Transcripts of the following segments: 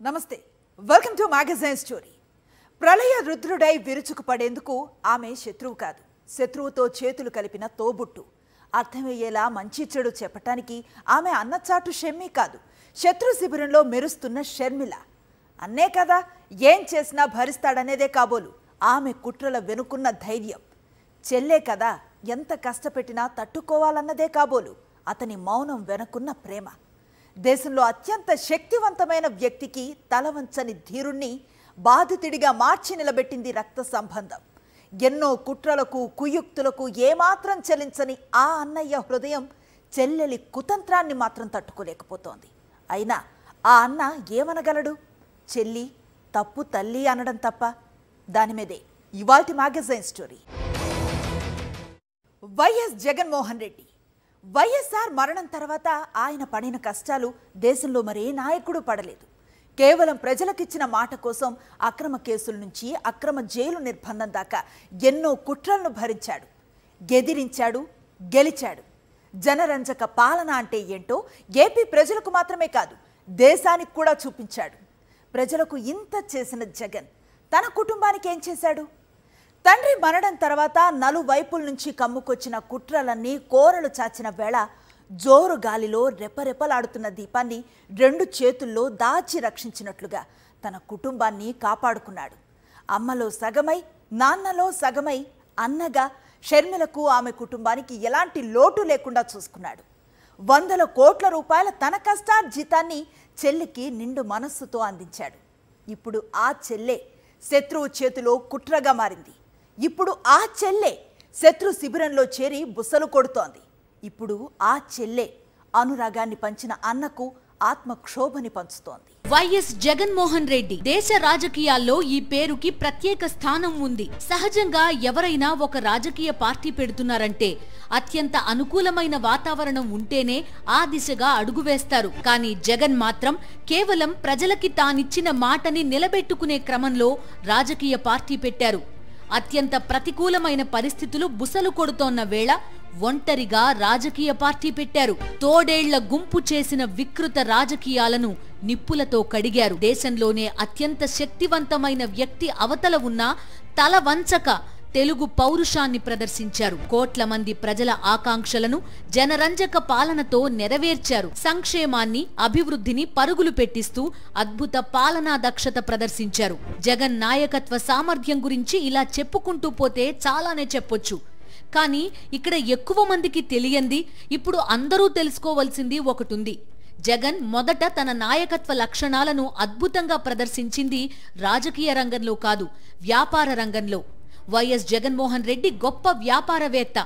నమస్తే welcome to magazine story. ప్రళయ రుద్రుడై విరుచుకు పడేందుకు ఆమె శత్రువు కాదు, శత్రువుతో చేతులు కలిపిన తోబుట్టు. అర్థమయ్యేలా మంచి చెడు చెప్పటానికి ఆమె అన్నచాటు షెమ్మి కాదు, శత్రు శిబిరంలో మెరుస్తున్న షర్మిల. అన్నే కదా, ఏం చేసినా భరిస్తాడనేదే కాబోలు ఆమె కుట్రల వెనుకున్న ధైర్యం. చెల్లే కదా, ఎంత కష్టపెట్టినా తట్టుకోవాలన్నదే కాబోలు అతని మౌనం వెనుకున్న ప్రేమ. దేశంలో అత్యంత శక్తివంతమైన వ్యక్తికి తలవంచని ధీరుణ్ణి బాధితుడిగా మార్చి నిలబెట్టింది రక్త సంబంధం. ఎన్నో కుట్రలకు కుయుక్తులకు ఏమాత్రం చెలించని ఆ అన్నయ్య హృదయం చెల్లెలి కుతంత్రాన్ని మాత్రం తట్టుకోలేకపోతోంది. అయినా ఆ అన్న ఏమనగలడు? చెల్లి తప్పు తల్లి అనడం తప్ప. దాని మీదే ఇవాల్టి magazine story. YS Jaganmohan Reddy. YSR మరణం తర్వాత ఆయన పడిన కష్టాలు దేశంలో మరే నాయకుడు పడలేదు. కేవలం ప్రజలకిచ్చిన మాట కోసం అక్రమ కేసుల నుంచి అక్రమ జైలు నిర్బంధం దాకా ఎన్నో కుట్రలను భరించాడు, గెదిరించాడు, గెలిచాడు. జనరంజక పాలన అంటే ఏంటో ఏపీ ప్రజలకు మాత్రమే కాదు, దేశానికి కూడా చూపించాడు. ప్రజలకు ఇంత చేసిన జగన్ తన కుటుంబానికి ఏం చేశాడు? తండ్రి మరణం తర్వాత నలువైపుల నుంచి కమ్ముకొచ్చిన కుట్రలన్నీ కోరలు చాచిన వేళ జోరు గాలిలో రెపరెపలాడుతున్న దీపాన్ని రెండు చేతుల్లో దాచి రక్షించినట్లుగా తన కుటుంబాన్ని కాపాడుకున్నాడు. అమ్మలో సగమై నాన్నలో సగమై అన్నగా షర్మిలకు ఆమె కుటుంబానికి ఎలాంటి లోటు లేకుండా చూసుకున్నాడు. 100 కోట్ల రూపాయల తన కష్టార్జితాన్ని చెల్లికి నిండు మనస్సుతో అందించాడు. ఇప్పుడు ఆ చెల్లె శత్రువు చేతిలో కుట్రగా మారింది. ఇప్పుడు ఆ చెల్లె శత్రు శిబిరంలో చేరి బుసలు కొడుతోంది. ఇప్పుడు ఆ చెల్లె అనురాగాన్ని పంచిన అన్నకు ఆత్మక్షోభని పంచుతోంది. వైఎస్ జగన్మోహన్ రెడ్డి. దేశ రాజకీయాల్లో ఈ పేరుకి ప్రత్యేక స్థానం ఉంది. సహజంగా ఎవరైనా ఒక రాజకీయ పార్టీ పెడుతున్నారంటే అత్యంత అనుకూలమైన వాతావరణం ఉంటేనే ఆ దిశగా అడుగు వేస్తారు. కానీ జగన్ మాత్రం కేవలం ప్రజలకి తానిచ్చిన మాటని నిలబెట్టుకునే క్రమంలో రాజకీయ పార్టీ పెట్టారు. అత్యంత ప్రతికూలమైన పరిస్థితులు బుసలు కొడుతోన్న వేళ ఒంటరిగా రాజకీయ పార్టీ పెట్టారు. తోడేళ్ల గుంపు చేసిన వికృత రాజకీయాలను నిప్పులతో కడిగారు. దేశంలోనే అత్యంత శక్తివంతమైన వ్యక్తి అవతల ఉన్న తల వంచక తెలుగు పౌరుషాన్ని ప్రదర్శించారు. కోట్ల మంది ప్రజల ఆకాంక్షలను జనరంజక పాలనతో నెరవేర్చారు. సంక్షేమాన్ని, అభివృద్ధిని పరుగులు పెట్టిస్తూ అద్భుత పాలనా దక్షత ప్రదర్శించారు. జగన్ నాయకత్వ సామర్థ్యం గురించి ఇలా చెప్పుకుంటూ పోతే చాలానే చెప్పొచ్చు. కానీ ఇక్కడ ఎక్కువ మందికి తెలియంది, ఇప్పుడు అందరూ తెలుసుకోవాల్సింది ఒకటుంది. జగన్ మొదట తన నాయకత్వ లక్షణాలను అద్భుతంగా ప్రదర్శించింది రాజకీయ రంగంలో కాదు, వ్యాపార రంగంలో. వైఎస్ జగన్మోహన్ రెడ్డి గొప్ప వ్యాపారవేత్త.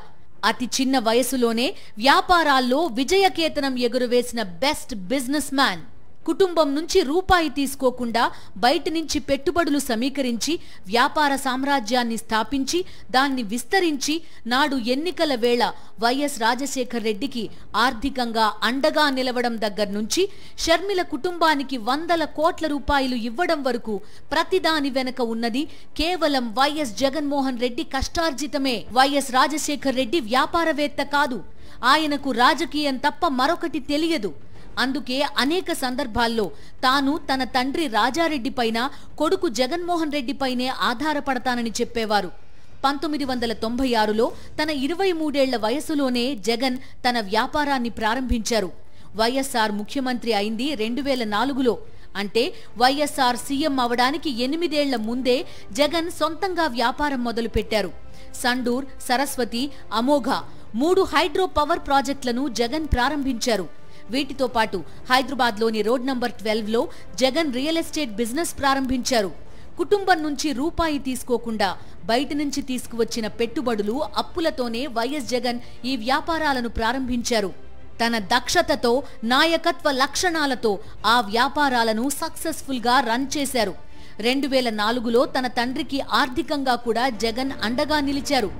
అతి చిన్న వయసులోనే వ్యాపారాల్లో విజయకేతనం ఎగురవేసిన బెస్ట్ బిజినెస్ మ్యాన్. కుటుంబం నుంచి రూపాయి తీసుకోకుండా బయట నుంచి పెట్టుబడులు సమీకరించి వ్యాపార సామ్రాజ్యాన్ని స్థాపించి దాన్ని విస్తరించి నాడు ఎన్నికల వేళ వైఎస్ రాజశేఖర్ రెడ్డికి ఆర్థికంగా అండగా నిలవడం దగ్గర నుంచి షర్మిల కుటుంబానికి 100 కోట్ల రూపాయలు ఇవ్వడం వరకు ప్రతిదాని వెనక ఉన్నది కేవలం వైఎస్ జగన్మోహన్ రెడ్డి కష్టార్జితమే. వైఎస్ రాజశేఖర్ రెడ్డి వ్యాపారవేత్త కాదు, ఆయనకు రాజకీయం తప్ప మరొకటి తెలియదు. అందుకే అనేక సందర్భాల్లో తాను తన తండ్రి రాజారెడ్డి పైన, కొడుకు జగన్మోహన్ రెడ్డి పైనే ఆధారపడతానని చెప్పేవారు. 1996లో తన 23 ఏళ్ల వయసులోనే జగన్ తన వ్యాపారాన్ని ప్రారంభించారు. వైఎస్ఆర్ ముఖ్యమంత్రి అయింది 2004లో. అంటే వైఎస్ఆర్ సీఎం అవడానికి 8 ఏళ్ల ముందే జగన్ సొంతంగా వ్యాపారం మొదలుపెట్టారు. సండూర్, సరస్వతి, అమోఘ 3 హైడ్రో పవర్ ప్రాజెక్టులను జగన్ ప్రారంభించారు. వీటితో పాటు హైదరాబాద్లోని రోడ్ నంబర్ 12లో జగన్ రియల్ ఎస్టేట్ బిజినెస్ ప్రారంభించారు. కుటుంబం నుంచి రూపాయి తీసుకోకుండా బయట నుంచి తీసుకువచ్చిన పెట్టుబడులు, అప్పులతోనే వైఎస్ జగన్ ఈ వ్యాపారాలను ప్రారంభించారు. తన దక్షతతో, నాయకత్వ లక్షణాలతో ఆ వ్యాపారాలను సక్సెస్ఫుల్ గా రన్ చేశారు. 2004లో తన తండ్రికి ఆర్థికంగా కూడా జగన్ అండగా నిలిచారు.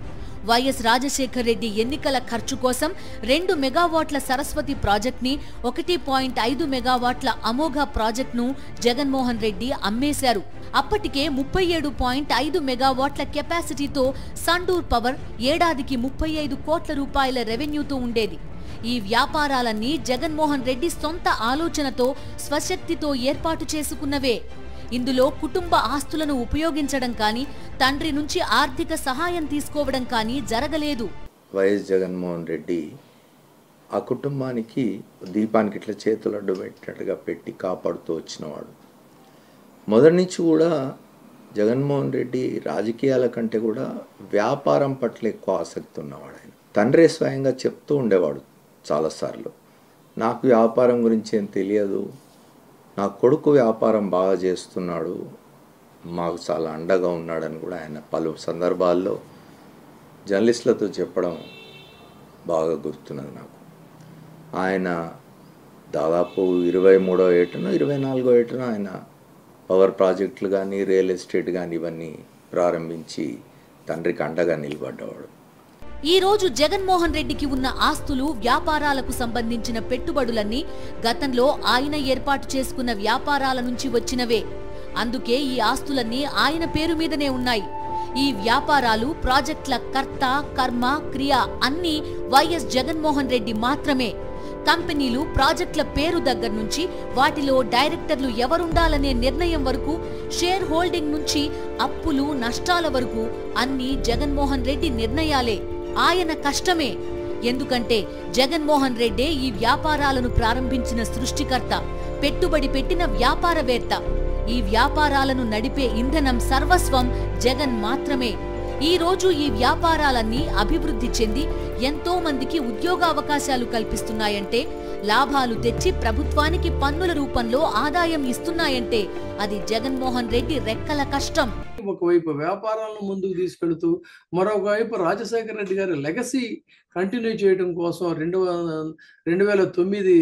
వైఎస్ రాజశేఖర్ రెడ్డి ఎన్నికల ఖర్చు కోసం 2 మెగావాట్ల సరస్వతి ప్రాజెక్ట్ని, 1.5 మెగావాట్ల అమోఘ ప్రాజెక్టును జగన్మోహన్ రెడ్డి అమ్మేశారు. అప్పటికే 37.5 మెగావాట్ల కెపాసిటీతో సండూర్ పవర్ ఏడాదికి 35 కోట్ల రూపాయల రెవెన్యూతో ఉండేది. ఈ వ్యాపారాలన్నీ జగన్మోహన్ రెడ్డి సొంత ఆలోచనతో స్వశక్తితో ఏర్పాటు చేసుకున్నవే. ఇందులో కుటుంబ ఆస్తులను ఉపయోగించడం కానీ, తండ్రి నుంచి ఆర్థిక సహాయం తీసుకోవడం కానీ జరగలేదు. వైఎస్ జగన్మోహన్ రెడ్డి ఆ కుటుంబానికి దీపానికి ఇట్లా చేతులు అడ్డు పెట్టినట్టుగా పెట్టి కాపాడుతూ వచ్చినవాడు. మొదటి నుంచి కూడా జగన్మోహన్ రెడ్డి రాజకీయాల కంటే కూడా వ్యాపారం పట్ల ఎక్కువ ఆసక్తి ఉన్నవాడు. ఆయన తండ్రి స్వయంగా చెప్తూ ఉండేవాడు చాలాసార్లు, నాకు వ్యాపారం గురించి ఏం తెలియదు, నా కొడుకు వ్యాపారం బాగా చేస్తున్నాడు, మాకు చాలా అండగా ఉన్నాడని కూడా ఆయన పలు సందర్భాల్లో జర్నలిస్టులతో చెప్పడం బాగా గుర్తున్నది నాకు. ఆయన దాదాపు 23వ ఏటనో 24వ ఏటనో ఆయన పవర్ ప్రాజెక్టులు కానీ, రియల్ ఎస్టేట్ కానీ ఇవన్నీ ప్రారంభించి తండ్రికి అండగా నిలబడ్డవాడు. ఈ రోజు జగన్మోహన్ రెడ్డికి ఉన్న ఆస్తులు, వ్యాపారాలకు సంబంధించిన పెట్టుబడులన్నీ గతంలో ఆయన ఏర్పాటు చేసుకున్న వ్యాపారాల నుంచి వచ్చినవే. అందుకే ఈ ఆస్తులన్నీ ఆయన పేరు మీదనే ఉన్నాయి. ఈ వ్యాపారాలు, ప్రాజెక్టుల కర్త, కర్మ, క్రియ అన్నీ వైఎస్ జగన్మోహన్ రెడ్డి మాత్రమే. కంపెనీలు, ప్రాజెక్టుల పేరు దగ్గర నుంచి వాటిలో డైరెక్టర్లు ఎవరుండాలనే నిర్ణయం వరకు, షేర్ హోల్డింగ్ నుంచి అప్పులు, నష్టాల వరకు అన్నీ జగన్మోహన్ రెడ్డి నిర్ణయాలే, ఆయన కష్టమే. ఎందుకంటే జగన్మోహన్ రెడ్డే ఈ వ్యాపారాలను ప్రారంభించిన సృష్టికర్త, పెట్టుబడి పెట్టిన వ్యాపారవేత్త. ఈ వ్యాపారాలను నడిపే ఇంధనం, సర్వస్వం జగన్ మాత్రమే. ఈ రోజు ఈ వ్యాపారాలన్నీ అభివృద్ధి చెంది ఎంతో మందికి ఉద్యోగావకాశాలు కల్పిస్తున్నాయంటే, లాభాలు తెచ్చి ప్రభుత్వానికి పన్నుల రూపంలో ఆదాయం ఇస్తున్నాయంటే అది జగన్మోహన్ రెడ్డి రెక్కల కష్టం. ఒకవైపు వ్యాపారాలను ముందుకు తీసుకెళ్తూ, మరొకవైపు రాజశేఖర రెడ్డి గారి లెగసీ కంటిన్యూ చేయడం కోసం 2009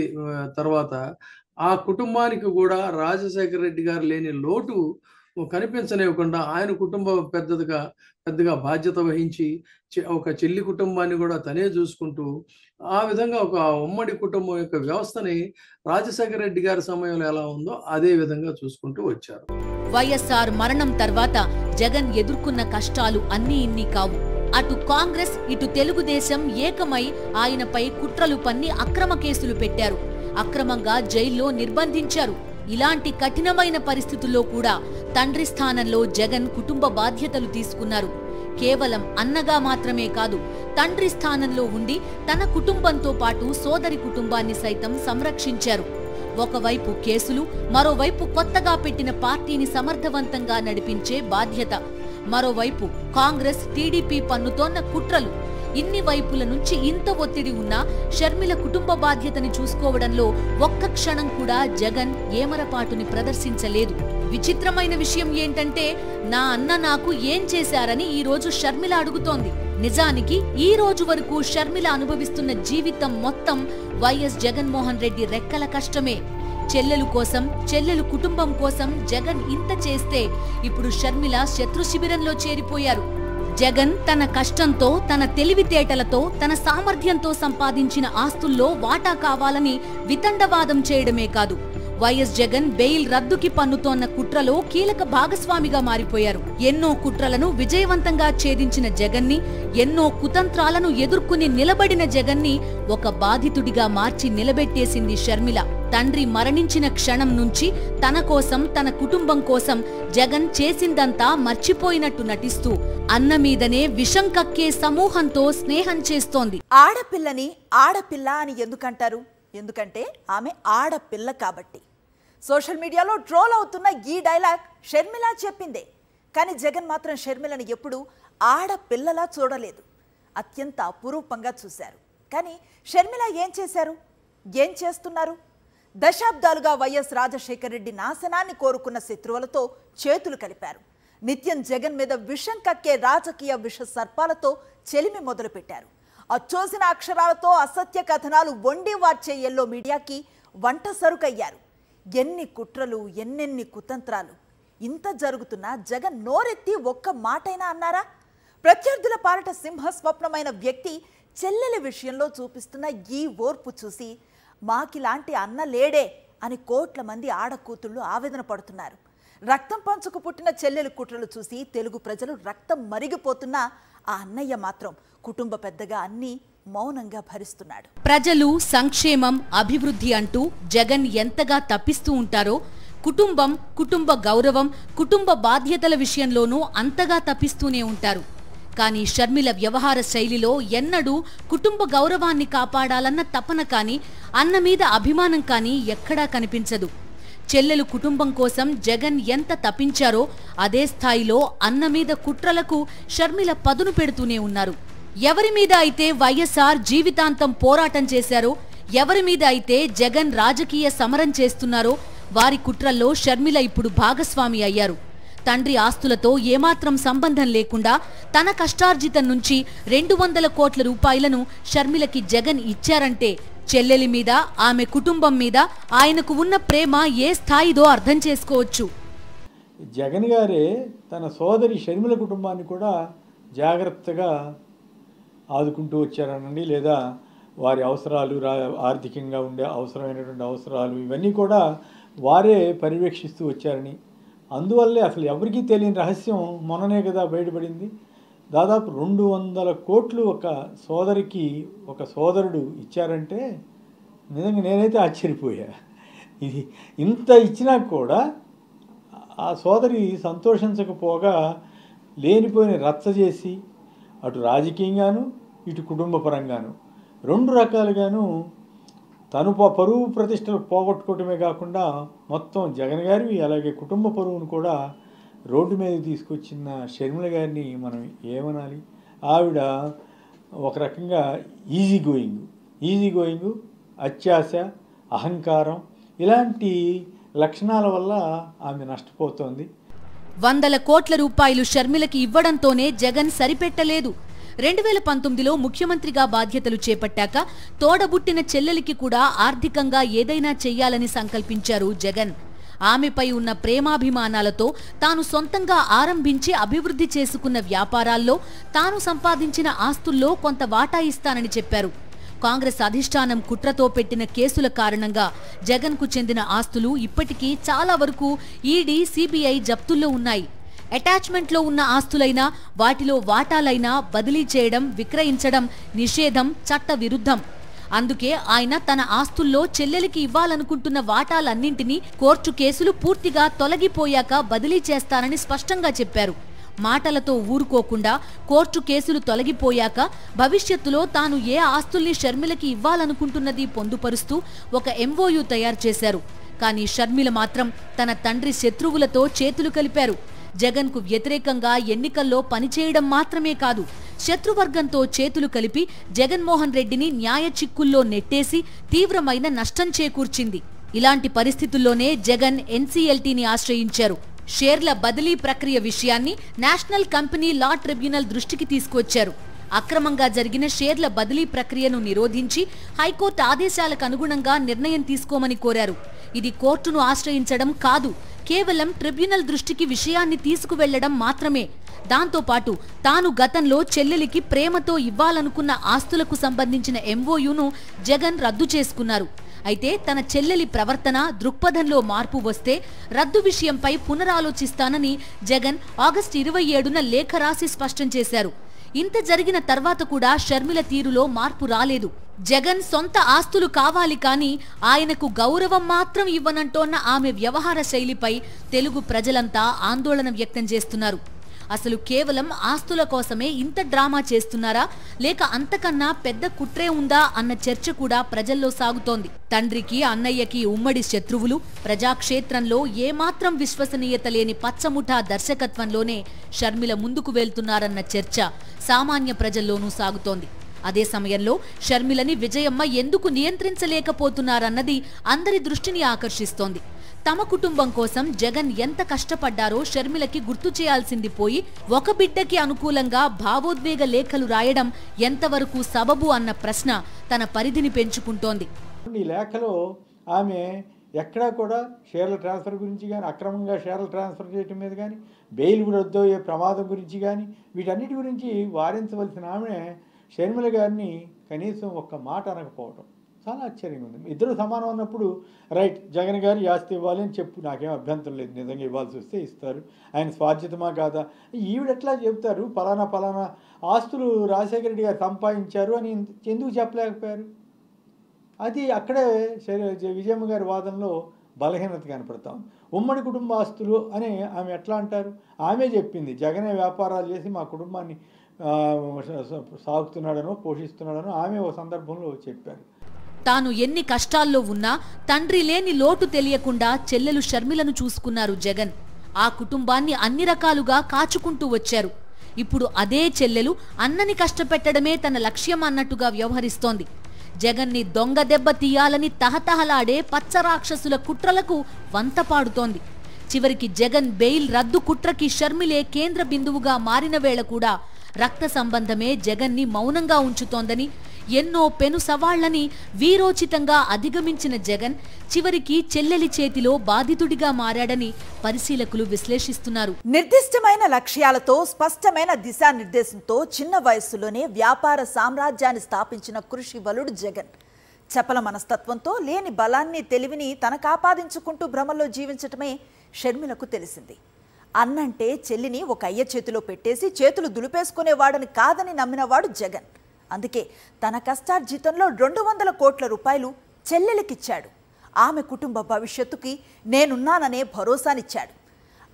తర్వాత ఆ కుటుంబానికి కూడా రాజశేఖర రెడ్డి గారు లేని లోటు కనిపించనివ్వకుండా ఆయన కుటుంబం పెద్దగా బాధ్యత వహించి ఒక చెల్లి కుటుంబాన్ని కూడా తనే చూసుకుంటూ, ఆ విధంగా ఒక ఉమ్మడి కుటుంబం యొక్క వ్యవస్థని రాజశేఖర రెడ్డి గారి సమయంలో ఎలా ఉందో అదే విధంగా చూసుకుంటూ వచ్చారు. వైఎస్ఆర్ మరణం తర్వాత జగన్ ఎదుర్కొన్న కష్టాలు అన్నీ ఇన్ని కావు. అటు కాంగ్రెస్, ఇటు తెలుగుదేశం ఏకమై ఆయనపై కుట్రలు పన్ని అక్రమ కేసులు పెట్టారు, అక్రమంగా జైల్లో నిర్బంధించారు. ఇలాంటి కఠినమైన పరిస్థితుల్లో కూడా తండ్రి స్థానంలో జగన్ కుటుంబ బాధ్యతలు తీసుకున్నారు. కేవలం అన్నగా మాత్రమే కాదు, తండ్రి స్థానంలో ఉండి తన కుటుంబంతో పాటు సోదరి కుటుంబాన్ని సైతం సంరక్షించారు. ఒకవైపు కేసులు, మరోవైపు కొత్తగా పెట్టిన పార్టీని సమర్థవంతంగా నడిపించే బాధ్యత, మరోవైపు కాంగ్రెస్, టీడీపీ పన్నుతోన్న కుట్రలు. ఇన్ని వైపుల నుంచి ఇంత ఒత్తిడి ఉన్నా షర్మిల కుటుంబ బాధ్యతని చూసుకోవడంలో ఒక్క క్షణం కూడా జగన్ ఏమరపాటుని ప్రదర్శించలేదు. విచిత్రమైన విషయం ఏంటంటే, నా అన్న నాకు ఏం చేశారని ఈ రోజు షర్మిల అడుగుతోంది. నిజానికి ఈ రోజు వరకు షర్మిల అనుభవిస్తున్న జీవితం మొత్తం వైఎస్ జగన్మోహన్ రెడ్డి రెక్కల కష్టమే. చెల్లెలు కోసం, చెల్లెలు కుటుంబం కోసం జగన్ ఇంత చేస్తే ఇప్పుడు షర్మిల శత్రు శిబిరంలో చేరిపోయారు. జగన్ తన కష్టంతో, తన తెలివితేటలతో, తన సామర్థ్యంతో సంపాదించిన ఆస్తుల్లో వాటా కావాలని వితండవాదం చేయడమే కాదు, వైఎస్ జగన్ బెయిల్ రద్దుకి పన్నుతోన్న కుట్రలో కీలక భాగస్వామిగా మారిపోయారు. ఎన్నో కుట్రలను విజయవంతంగా ఛేదించిన జగన్ని, ఎన్నో కుతంత్రాలను ఎదుర్కొని నిలబడిన జగన్ని ఒక బాధితుడిగా మార్చి నిలబెట్టేసింది షర్మిల. తండ్రి మరణించిన క్షణం నుంచి తన కోసం, తన కుటుంబం కోసం జగన్ చేసిందంతా మర్చిపోయినట్టు నటిస్తూ అన్న మీదనే విషం కక్కే సమూహంతో స్నేహం చేస్తోంది. ఆడపిల్లని ఆడపిల్ల అని ఎందుకంటారు? ఎందుకంటే ఆమె ఆడపిల్ల కాబట్టి. సోషల్ మీడియాలో ట్రోల్ అవుతున్న ఈ డైలాగ్ షర్మిల చెప్పిందే. కానీ జగన్ మాత్రం షర్మిలను ఎప్పుడూ ఆడపిల్లలా చూడలేదు, అత్యంత అపురూపంగా చూశారు. కానీ షర్మిల ఏం చేశారు, ఏం చేస్తున్నారు? దశాబ్దాలుగా వైఎస్ రాజశేఖర రెడ్డి నాశనాన్ని కోరుకున్న శత్రువులతో చేతులు కలిపారు. నిత్యం జగన్ మీద విషం కక్కే రాజకీయ విష సర్పాలతో చెలిమి మొదలుపెట్టారు. అచ్చోసిన అక్షరాలతో అసత్య కథనాలు వండి వార్చే ఎల్లో మీడియాకి వంట సరుకయ్యారు. ఎన్ని కుట్రలు, ఎన్నెన్ని కుతంత్రాలు. ఇంత జరుగుతున్నా జగన్ నోరెత్తి ఒక్క మాటైనా అన్నారా? ప్రత్యర్థుల పాలట సింహ స్వప్నమైన వ్యక్తి చెల్లెల విషయంలో చూపిస్తున్న ఈ ఓర్పు చూసి మాకిలాంటి అన్న లేడే అని కోట్ల మంది ఆడకూతుళ్ళు ఆవేదన పడుతున్నారు. రక్తం పంచుకు పుట్టిన చెల్లెలు కుట్రలు చూసి తెలుగు ప్రజలు రక్తం మరిగిపోతున్నా ఆ అన్నయ్య మాత్రం కుటుంబ పెద్దగా అన్నీ మౌనంగా భరిస్తున్నాడు. ప్రజలు, సంక్షేమం, అభివృద్ధి అంటూ జగన్ ఎంతగా తప్పిస్తూ ఉంటారో కుటుంబం, కుటుంబ గౌరవం, కుటుంబ బాధ్యతల విషయంలోనూ అంతగా తప్పిస్తూనే ఉంటారు. కానీ షర్మిల వ్యవహార శైలిలో ఎన్నడూ కుటుంబ గౌరవాన్ని కాపాడాలన్న తపన కానీ, అన్న మీద అభిమానం కానీ ఎక్కడా కనిపించదు. చెల్లెలు కుటుంబం కోసం జగన్ ఎంత తప్పించారో అదే స్థాయిలో అన్న మీద కుట్రలకు షర్మిల పదును పెడుతూనే ఉన్నారు. ఎవరి మీద అయితే వైఎస్ఆర్ జీవితాంతం పోరాటం చేశారో, ఎవరి మీద అయితే జగన్ రాజకీయ సమరం చేస్తున్నారో వారి కుట్రల్లో షర్మిల ఇప్పుడు భాగస్వామి అయ్యారు. తండ్రి ఆస్తులతో ఏమాత్రం సంబంధం లేకుండా తన కష్టార్జితం నుంచి 200 కోట్ల రూపాయలను షర్మిలకి జగన్ ఇచ్చారంటే చెల్లెలి మీద, ఆమె కుటుంబం మీద ఆయనకు ఉన్న ప్రేమ ఏ స్థాయిదో అర్థం చేసుకోవచ్చు. జగన్ గారే తన సోదరి షర్మిల కుటుంబాన్ని కూడా జాగ్రత్తగా ఆదుకుంటూ వచ్చారనండి, లేదా వారి అవసరాలు, ఆర్థికంగా ఉండే అవసరమైనటువంటి అవసరాలు ఇవన్నీ కూడా వారే పర్యవేక్షిస్తూ వచ్చారని, అందువల్లే అసలు ఎవరికీ తెలియని రహస్యం మొన్ననే కదా బయటపడింది. దాదాపు 200 కోట్లు ఒక సోదరికి ఒక సోదరుడు ఇచ్చారంటే నిజంగా నేనైతే ఆశ్చర్యపోయా. ఇది ఇంత ఇచ్చినా కూడా ఆ సోదరి సంతోషించకపోగా లేనిపోయిన రచ్చ చేసి అటు రాజకీయంగాను ఇటు కుటుంబ పరంగాను 2 రకాలుగాను తను పరువు ప్రతిష్టలు పోగొట్టుకోవటమే కాకుండా మొత్తం జగన్ గారివి అలాగే కుటుంబ పరువును కూడా రోడ్డు మీద తీసుకొచ్చిన షర్మిల గారిని మనం ఏమనాలి? ఆవిడ ఒక రకంగా ఈజీ గోయింగ్, అత్యాశ, అహంకారం ఇలాంటి లక్షణాల వల్ల ఆమె నష్టపోతోంది. 100 కోట్ల రూపాయలు షర్మిలకి ఇవ్వడంతోనే జగన్ సరిపెట్టలేదు. 2019లో ముఖ్యమంత్రిగా బాధ్యతలు చేపట్టాక తోడబుట్టిన చెల్లెలికి కూడా ఆర్థికంగా ఏదైనా చెయ్యాలని సంకల్పించారు జగన్. ఆమెపై ఉన్న ప్రేమాభిమానాలతో తాను సొంతంగా ఆరంభించి అభివృద్ధి చేసుకున్న వ్యాపారాల్లో, తాను సంపాదించిన ఆస్తుల్లో కొంత వాటా ఇస్తానని చెప్పారు. కాంగ్రెస్ అధిష్టానం కుట్రతో పెట్టిన కేసుల కారణంగా జగన్కు చెందిన ఆస్తులు ఇప్పటికీ చాలా వరకు ఈడీ, సిబిఐ జప్తుల్లో ఉన్నాయి. అటాచ్మెంట్లో ఉన్న ఆస్తులైనా, వాటిలో వాటాలైనా బదిలీ చేయడం, విక్రయించడం నిషేధం, చట్ట విరుద్ధం. అందుకే ఆయన తన ఆస్తుల్లో చెల్లెలికి ఇవ్వాలనుకుంటున్న వాటాలన్నింటినీ కోర్టు కేసులు పూర్తిగా తొలగిపోయాక బదిలీ చేస్తానని స్పష్టంగా చెప్పారు. మాటలతో ఊరుకోకుండా కోర్టు కేసులు తొలగిపోయాక భవిష్యత్తులో తాను ఏ ఆస్తుల్ని షర్మిలకి ఇవ్వాలనుకుంటున్నది పొందుపరుస్తూ ఒక ఎంఓయూ తయారు చేశారు. కానీ షర్మిల మాత్రం తన తండ్రి శత్రువులతో చేతులు కలిపారు. జగన్కు వ్యతిరేకంగా ఎన్నికల్లో పనిచేయడం మాత్రమే కాదు, శత్రువర్గంతో చేతులు కలిపి జగన్మోహన్ రెడ్డిని న్యాయ చిక్కుల్లో నెట్టేసి తీవ్రమైన నష్టం చేకూర్చింది. ఇలాంటి పరిస్థితుల్లోనే జగన్ ఎన్సీఎల్టీని ఆశ్రయించారు. షేర్ల బదిలీ ప్రక్రియ విషయాన్ని నేషనల్ కంపెనీ లా ట్రిబ్యునల్ దృష్టికి తీసుకొచ్చారు. అక్రమంగా జరిగిన షేర్ల బదిలీ ప్రక్రియను నిరోధించి హైకోర్టు ఆదేశాలకు అనుగుణంగా నిర్ణయం తీసుకోమని కోరారు. ఇది కోర్టును ఆశ్రయించడం కాదు, కేవలం ట్రిబ్యునల్ దృష్టికి విషయాన్ని తీసుకువెళ్లడం మాత్రమే. దాంతోపాటు తాను గతంలో చెల్లెలికి ప్రేమతో ఇవ్వాలనుకున్న ఆస్తులకు సంబంధించిన ఎంఓయూను జగన్ రద్దు చేసుకున్నారు. అయితే తన చెల్లెలి ప్రవర్తన, దృక్పథంలో మార్పు వస్తే రద్దు విషయంపై పునరాలోచిస్తానని జగన్ ఆగస్టు 27న లేఖ రాసి స్పష్టం చేశారు. ఇంత జరిగిన తర్వాత కూడా షర్మిల తీరులో మార్పు రాలేదు. జగన్ సొంత ఆస్తులు కావాలి కానీ ఆయనకు గౌరవం మాత్రం ఇవ్వనంటోన్న ఆమె వ్యవహార శైలిపై తెలుగు ప్రజలంతా ఆందోళన వ్యక్తం చేస్తున్నారు. అసలు కేవలం ఆస్తుల కోసమే ఇంత డ్రామా చేస్తున్నారా, లేక అంతకన్నా పెద్ద కుట్రే ఉందా అన్న చర్చ కూడా ప్రజల్లో సాగుతోంది. తండ్రికి, అన్నయ్యకి ఉమ్మడి శత్రువులు, ప్రజాక్షేత్రంలో ఏమాత్రం విశ్వసనీయత లేని పచ్చముఠా దర్శకత్వంలోనే షర్మిల ముందుకు వెళ్తున్నారన్న చర్చ సామాన్య ప్రజల్లోనూ సాగుతోంది. అదే సమయంలో షర్మిలని విజయమ్మ ఎందుకు నియంత్రించలేకపోతున్నారన్నది అందరి దృష్టిని ఆకర్షిస్తోంది. తమ కుటుంబం కోసం జగన్ ఎంత కష్టపడ్డారో షర్మిలకి గుర్తు చేయాల్సింది పోయి ఒక బిడ్డకి అనుకూలంగా భావోద్వేగ లేఖలు రాయడం ఎంతవరకు సబబు అన్న ప్రశ్న తన పరిధిని పెంచుకుంటోంది. ఈ లేఖలో ఆమె ఎక్కడా కూడా షేర్ల ట్రాన్స్ఫర్ గురించి కానీ, అక్రమంగా షేర్ల ట్రాన్స్ఫర్ చేయడం మీద కానీ, బెయిల్ రద్దయ్యే ప్రమాదం గురించి కానీ, వీటన్నిటి గురించి వారించవలసిన ఆమె షర్మిల గారిని కనీసం ఒక్క మాట అనకపోవటం చాలా ఆశ్చర్యంగా ఉంది. ఇద్దరు సమానం అన్నప్పుడు రైట్ జగన్ గారు ఈ ఆస్తి ఇవ్వాలి అని చెప్పు, నాకేం అభ్యంతరం లేదు, నిజంగా ఇవ్వాల్సి వస్తే ఇస్తారు, ఆయన స్వార్జితమా కాదా, ఈవిడెట్లా చెబుతారు పలానా పలానా ఆస్తులు రాజశేఖర రెడ్డి గారు సంపాదించారు అని ఎందుకు చెప్పలేకపోయారు? అది అక్కడే విజయమ్మ గారి వాదనలో బలహీనత కనపడతాం. ఉమ్మడి కుటుంబ ఆస్తులు అని ఆమె ఎట్లా అంటారు? ఆమె చెప్పింది జగనే వ్యాపారాలు చేసి మా కుటుంబాన్ని సాగుతున్నాడనో పోషిస్తున్నాడనో ఆమె ఓ సందర్భంలో చెప్పారు. తాను ఎన్ని కష్టాల్లో ఉన్నా తండ్రి లేని లోటు తెలియకుండా చెల్లెలు షర్మిలను చూసుకున్నారు జగన్. ఆ కుటుంబాన్ని అన్ని రకాలుగా కాచుకుంటూ వచ్చారు. ఇప్పుడు అదే చెల్లెలు అన్నని కష్టపెట్టడమే తన లక్ష్యం అన్నట్టుగా వ్యవహరిస్తోంది. జగన్ని దొంగ దెబ్బ తీయాలని తహతహలాడే పచ్చరాక్షసుల కుట్రలకు వంత పాడుతోంది. చివరికి జగన్ బెయిల్ రద్దు కుట్రకి షర్మిలే కేంద్ర బిందువుగా మారిన వేళ కూడా రక్త సంబంధమే జగన్ని మౌనంగా ఉంచుతోందని, ఎన్నో పెను సవాళ్లని వీరోచితంగా అధిగమించిన జగన్ చివరికి చెల్లెలి చేతిలో బాధితుడిగా మారాడని పరిశీలకులు విశ్లేషిస్తున్నారు. నిర్దిష్టమైన లక్ష్యాలతో స్పష్టమైన దిశానిర్దేశంతో చిన్న వయస్సులోనే వ్యాపార సామ్రాజ్యాన్ని స్థాపించిన కృషి వలుడు జగన్. చపల మనస్తత్వంతో లేని బలాన్ని తెలివిని తనకు ఆపాదించుకుంటూ భ్రమల్లో జీవించటమే షర్మిలకు తెలిసింది. అన్నంటే చెల్లిని ఒక అయ్య చేతిలో పెట్టేసి చేతులు దులిపేసుకునేవాడని కాదని నమ్మినవాడు జగన్. అందుకే తన కష్టార్జితంలో 200 కోట్ల రూపాయలు చెల్లెలకిచ్చాడు. ఆమె కుటుంబ భవిష్యత్తుకి నేనున్నాననే భరోసానిచ్చాడు.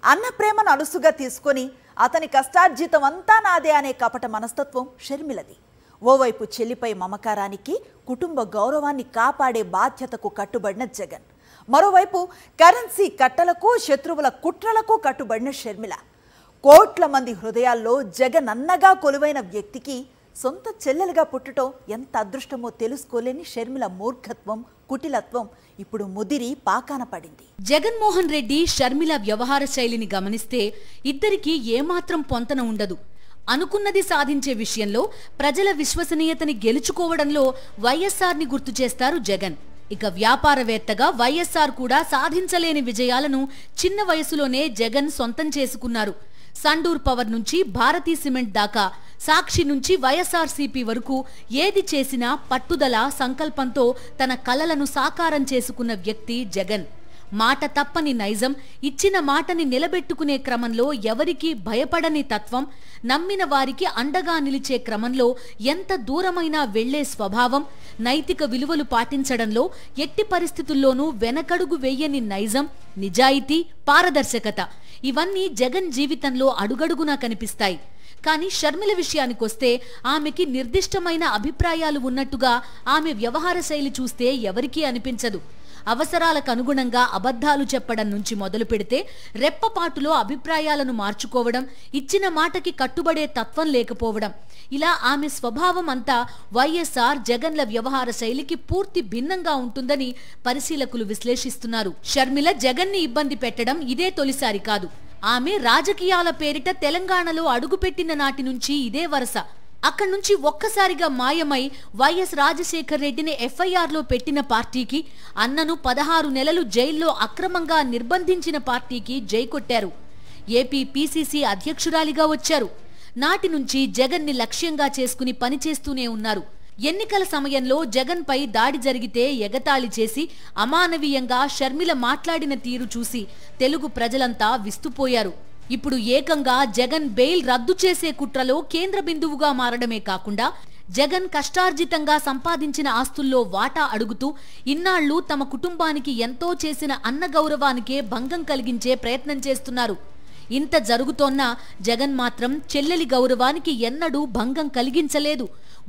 అన్న ప్రేమను అలుసుగా తీసుకొని అతని కష్టార్జితం అంతా నాదే అనే కపట మనస్తత్వం షర్మిలది. ఓవైపు చెల్లిపై మమకారానికి, కుటుంబ గౌరవాన్ని కాపాడే బాధ్యతకు కట్టుబడిన జగన్, మరోవైపు కరెన్సీ కట్టలకు, శత్రువుల కుట్రలకు కట్టుబడిన షర్మిల. కోట్ల మంది హృదయాల్లో జగన్ అన్నగా కొలువైన వ్యక్తికి సొంత చెల్లెలుగా పుట్టడం ఎంత అదృష్టమో తెలుసుకోలేని షర్మిల మూర్ఖత్వం, కుటిలత్వం ఇప్పుడు ముదిరి పాకాన పడింది. జగన్మోహన్ రెడ్డి షర్మిల వ్యవహార శైలిని గమనిస్తే ఇద్దరికీ ఏమాత్రం పొంతన ఉండదు. అనుకున్నది సాధించే విషయంలో, ప్రజల విశ్వసనీయతని గెలుచుకోవడంలో వైఎస్ఆర్ని గుర్తు చేస్తారు జగన్. ఇక వ్యాపారవేత్తగా వైఎస్ఆర్ కూడా సాధించలేని విజయాలను చిన్న వయసులోనే జగన్ సొంతం చేసుకున్నారు. సండూర్ పవర్ నుంచి భారతీ సిమెంట్ దాకా, సాక్షి నుంచి వైఎస్ఆర్సీపీ వరకు ఏది చేసినా పట్టుదల, సంకల్పంతో తన కలలను సాకారం చేసుకున్న వ్యక్తి జగన్. మాట తప్పని నైజం, ఇచ్చిన మాటని నిలబెట్టుకునే క్రమంలో ఎవరికీ భయపడని తత్వం, నమ్మిన వారికి అండగా నిలిచే క్రమంలో ఎంత దూరమైనా వెళ్లే స్వభావం, నైతిక విలువలు పాటించడంలో ఎట్టి పరిస్థితుల్లోనూ వెనకడుగు వెయ్యని నైజం, నిజాయితీ, పారదర్శకత ఇవన్నీ జగన్ జీవితంలో అడుగడుగునా కనిపిస్తాయి. కానీ షర్మిల విషయానికొస్తే ఆమెకి నిర్దిష్టమైన అభిప్రాయాలు ఉన్నట్టుగా ఆమె వ్యవహార శైలి చూస్తే ఎవరికీ అనిపించదు. అవసరాలకు అనుగుణంగా అబద్ధాలు చెప్పడం నుంచి మొదలు పెడితే రెప్పపాటులో అభిప్రాయాలను మార్చుకోవడం, ఇచ్చిన మాటకి కట్టుబడే తత్వం లేకపోవడం, ఇలా ఆమె స్వభావం అంతా వైఎస్ఆర్ జగన్ల వ్యవహార శైలికి పూర్తి భిన్నంగా ఉంటుందని పరిశీలకులు విశ్లేషిస్తున్నారు. షర్మిల జగన్ని ఇబ్బంది పెట్టడం ఇదే తొలిసారి కాదు. ఆమె రాజకీయాల పేరిట తెలంగాణలో అడుగుపెట్టిన నాటి నుంచి ఇదే వరస. అక్కడి నుంచి ఒక్కసారిగా మాయమై వైఎస్ రాజశేఖర్ రెడ్డిని ఎఫ్ఐఆర్లో పెట్టిన పార్టీకి, అన్నను 16 నెలలు జైల్లో అక్రమంగా నిర్బంధించిన పార్టీకి జై కొట్టారు. ఏపీ పీసీసీ అధ్యక్షురాలిగా వచ్చారు. నాటి నుంచి జగన్ని లక్ష్యంగా చేసుకుని పనిచేస్తూనే ఉన్నారు. ఎన్నికల సమయంలో జగన్ పై దాడి జరిగితే ఎగతాళి చేసి అమానవీయంగా షర్మిల మాట్లాడిన తీరు చూసి తెలుగు ప్రజలంతా విస్తుపోయారు. ఇప్పుడు ఏకంగా జగన్ బెయిల్ రద్దు చేసే కుట్రలో కేంద్ర బిందువుగా మారడమే కాకుండా జగన్ కష్టార్జితంగా సంపాదించిన ఆస్తుల్లో వాటా అడుగుతూ ఇన్నాళ్లు తమ కుటుంబానికి ఎంతో చేసిన అన్న గౌరవానికే భంగం కలిగించే ప్రయత్నం చేస్తున్నారు. ఇంత జరుగుతోన్నా జగన్ మాత్రం చెల్లెలి గౌరవానికి ఎన్నడూ భంగం కలిగించలేదు.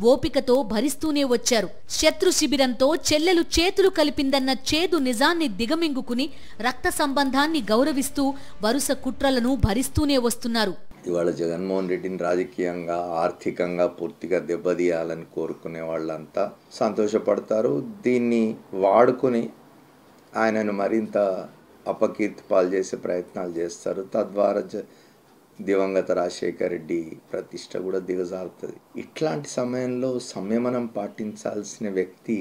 ఓపికతో భరిస్తూనే వచ్చారు. శత్రు శిబిరంతో చెల్లెలు చేతులు కలిపిందన్న చేదు నిజాన్ని దిగమింగుకుని రక్త సంబంధాన్ని గౌరవిస్తూ వరుస కుట్రలను భరిస్తూనే వస్తున్నారు. ఇవాళ జగన్మోహన్ రెడ్డిని రాజకీయంగా, ఆర్థికంగా పూర్తిగా దెబ్బతీయాలని కోరుకునే వాళ్ళంతా సంతోషపడతారు. దీన్ని వాడుకొని ఆయనను మరింత అపకీర్తి పాలు చేసే ప్రయత్నాలు చేస్తారు. తద్వారా దివంగత రాజశేఖర రెడ్డి ప్రతిష్ట కూడా దిగజారుతుంది. ఇట్లాంటి సమయంలో సంయమనం పాటించాల్సిన వ్యక్తి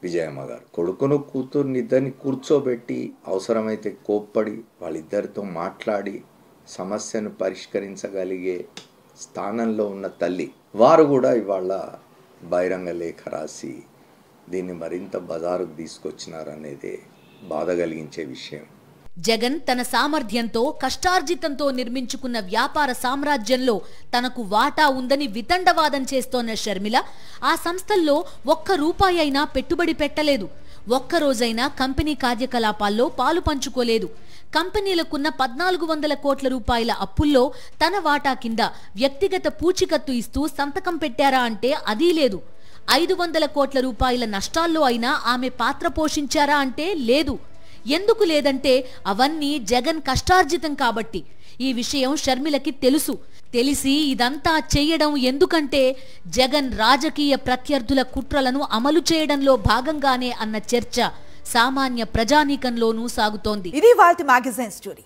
విజయమ్మ గారు. కొడుకును, కూతుర్ని ఇద్దరిని కూర్చోబెట్టి అవసరమైతే కోప్పడి వాళ్ళిద్దరితో మాట్లాడి సమస్యను పరిష్కరించగలిగే స్థానంలో ఉన్న తల్లి. వారు కూడా ఇవాళ బహిరంగ లేఖ రాసి దీన్ని మరింత బజారుకు తీసుకొచ్చినారనేదే బాధ కలిగించే విషయం. జగన్ తన సామర్థ్యంతో కష్టార్జితంతో నిర్మించుకున్న వ్యాపార సామ్రాజ్యంలో తనకు వాటా ఉందని వితండవాదం చేస్తోన్న షర్మిల ఆ సంస్థల్లో ఒక్క రూపాయి అయినా పెట్టుబడి పెట్టలేదు. ఒక్కరోజైనా కంపెనీ కార్యకలాపాల్లో పాలు పంచుకోలేదు. కంపెనీలకున్న 1400 కోట్ల రూపాయల అప్పుల్లో తన వాటా కింద వ్యక్తిగత పూచికత్తు ఇస్తూ సంతకం పెట్టారా అంటే అదీ లేదు. 500 కోట్ల రూపాయల నష్టాల్లో అయినా ఆమె పాత్ర పోషించారా అంటే లేదు. ఎందుకు లేదంటే అవన్నీ జగన్ కష్టార్జితం కాబట్టి. ఈ విషయం షర్మిలకి తెలుసు. తెలిసి ఇదంతా చెయ్యడం ఎందుకంటే జగన్ రాజకీయ ప్రత్యర్థుల కుట్రలను అమలు చేయడంలో భాగంగానే అన్న చర్చ సామాన్య ప్రజానీకంలోనూ సాగుతోంది. ఇది వాల్టి మ్యాగజైన్ స్టోరీ.